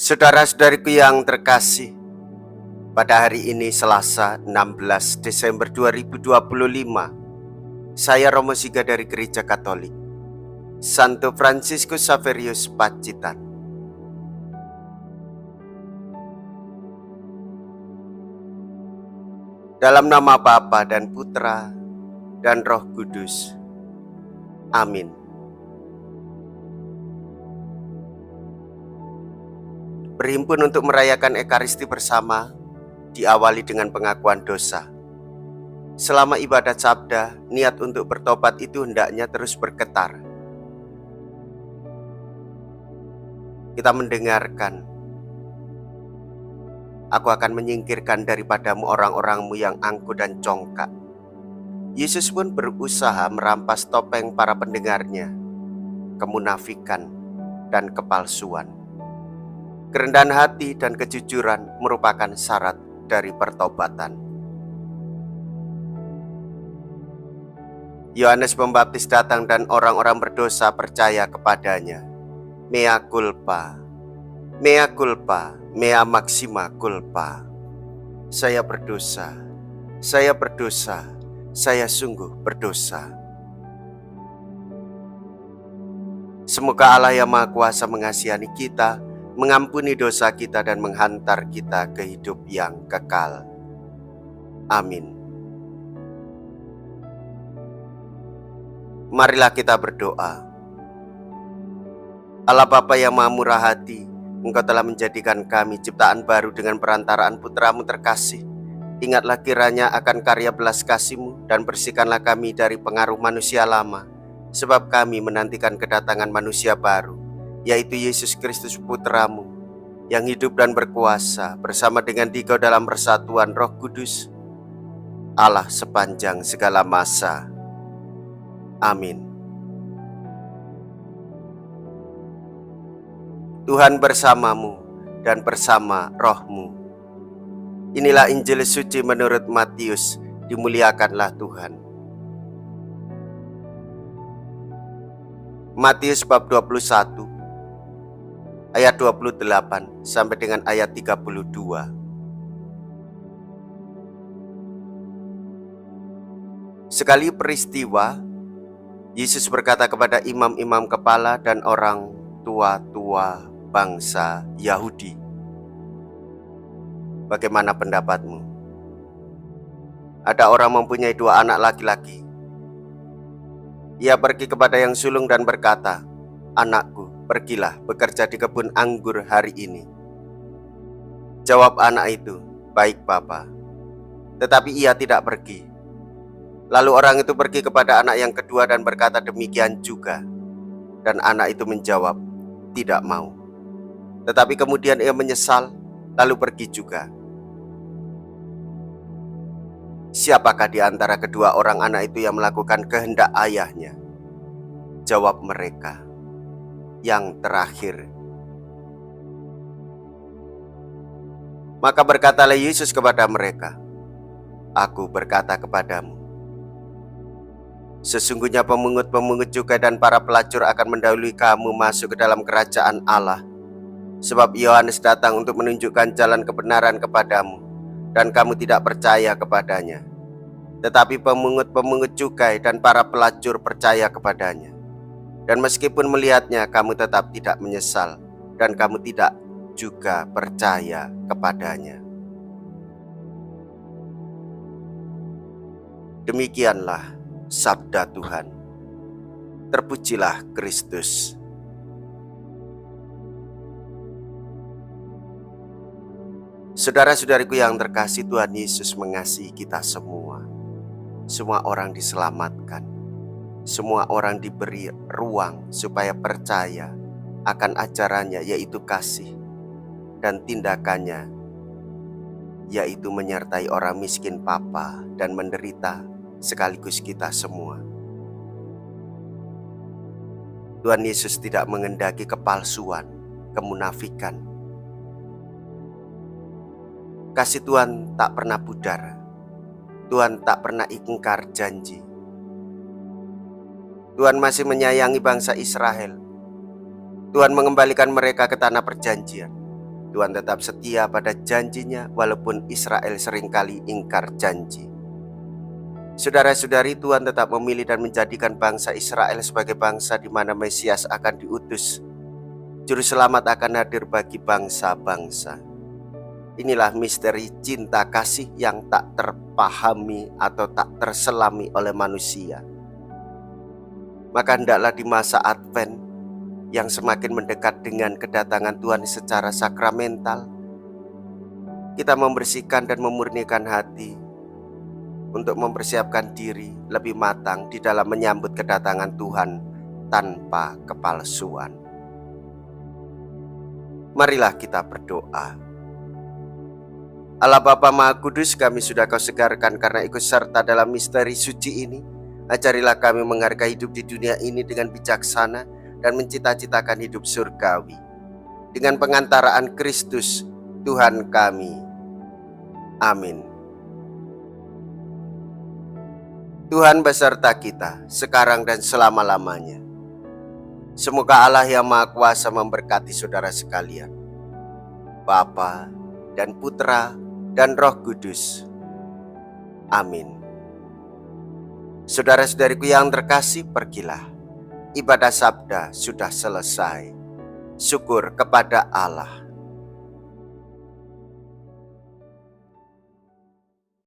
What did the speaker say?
Saudara-saudariku yang terkasih, pada hari ini Selasa 16 Desember 2025, saya Romo Siga dari Gereja Katolik, Santo Fransiskus Xaverius Pacitan. Dalam nama Bapa dan Putra dan Roh Kudus. Amin. Berhimpun untuk merayakan Ekaristi bersama diawali dengan pengakuan dosa. Selama ibadat sabda, niat untuk bertobat itu hendaknya terus bergetar. Kita mendengarkan, "Aku akan menyingkirkan daripadamu orang-orangmu yang angkuh dan congkak." Yesus pun berusaha merampas topeng para pendengarnya, kemunafikan dan kepalsuan. Kerendahan hati dan kejujuran merupakan syarat dari pertobatan. Yohanes Pembaptis datang dan orang-orang berdosa percaya kepadanya. Mea culpa, mea culpa, mea maxima culpa. Saya berdosa, saya berdosa, saya sungguh berdosa. Semoga Allah yang Maha Kuasa mengasihani kita, mengampuni dosa kita dan menghantar kita ke hidup yang kekal. Amin. Marilah kita berdoa. Allah Bapa yang Maha Murah Hati, Engkau telah menjadikan kami ciptaan baru dengan perantaraan Putra-Mu terkasih. Ingatlah kiranya akan karya belas kasih-Mu dan bersihkanlah kami dari pengaruh manusia lama, sebab kami menantikan kedatangan manusia baru, yaitu Yesus Kristus Putra-Mu, yang hidup dan berkuasa bersama dengan Dikau dalam persatuan Roh Kudus, Allah sepanjang segala masa. Amin. Tuhan bersamamu dan bersama rohmu. Inilah Injil suci menurut Matius, dimuliakanlah Tuhan. Matius bab 21, ayat 28 sampai dengan ayat 32. Sekali peristiwa, Yesus berkata kepada imam-imam kepala dan orang tua-tua bangsa Yahudi, "Bagaimana pendapatmu? Ada orang mempunyai 2 anak laki-laki. Ia pergi kepada yang sulung dan berkata, 'Anakku, pergilah bekerja di kebun anggur hari ini.' Jawab anak itu, 'Baik, Bapa.' Tetapi ia tidak pergi. Lalu orang itu pergi kepada anak yang kedua dan berkata demikian juga. Dan anak itu menjawab, 'Tidak mau.' Tetapi kemudian ia menyesal, lalu pergi juga. Siapakah di antara kedua orang anak itu yang melakukan kehendak ayahnya?" Jawab mereka, "Yang terakhir." Maka berkatalah Yesus kepada mereka, "Aku berkata kepadamu, sesungguhnya pemungut-pemungut cukai dan para pelacur akan mendahului kamu masuk ke dalam kerajaan Allah. Sebab Yohanes datang untuk menunjukkan jalan kebenaran kepadamu, dan kamu tidak percaya kepadanya. Tetapi pemungut-pemungut cukai dan para pelacur percaya kepadanya. Dan meskipun melihatnya, kamu tetap tidak menyesal, dan kamu tidak juga percaya kepadanya." Demikianlah sabda Tuhan. Terpujilah Kristus. Saudara-saudariku yang terkasih, Tuhan Yesus mengasihi kita semua. Semua orang diselamatkan. Semua orang diberi ruang supaya percaya akan ajarannya, yaitu kasih, dan tindakannya, yaitu menyertai orang miskin papa dan menderita sekaligus kita semua. Tuhan Yesus tidak mengendaki kepalsuan, kemunafikan. Kasih Tuhan tak pernah pudar. Tuhan tak pernah ingkar janji. Tuhan masih menyayangi bangsa Israel. Tuhan mengembalikan mereka ke tanah perjanjian. Tuhan tetap setia pada janjinya walaupun Israel seringkali ingkar janji. Saudara-saudari, Tuhan tetap memilih dan menjadikan bangsa Israel sebagai bangsa di mana Mesias akan diutus. Juru selamat akan hadir bagi bangsa-bangsa. Inilah misteri cinta kasih yang tak terpahami atau tak terselami oleh manusia. Maka hendaklah di masa Advent yang semakin mendekat dengan kedatangan Tuhan secara sakramental, kita membersihkan dan memurnikan hati untuk mempersiapkan diri lebih matang di dalam menyambut kedatangan Tuhan tanpa kepalsuan. Marilah kita berdoa. Allah Bapa Maha Kudus, kami sudah Kau segarkan karena ikut serta dalam misteri suci ini. Ajarilah kami menghargai hidup di dunia ini dengan bijaksana dan mencita-citakan hidup surgawi. Dengan pengantaraan Kristus, Tuhan kami. Amin. Tuhan beserta kita, sekarang dan selama-lamanya. Semoga Allah yang Maha Kuasa memberkati saudara sekalian, Bapa dan Putra dan Roh Kudus. Amin. Saudara-saudariku yang terkasih, pergilah. Ibadah sabda sudah selesai. Syukur kepada Allah.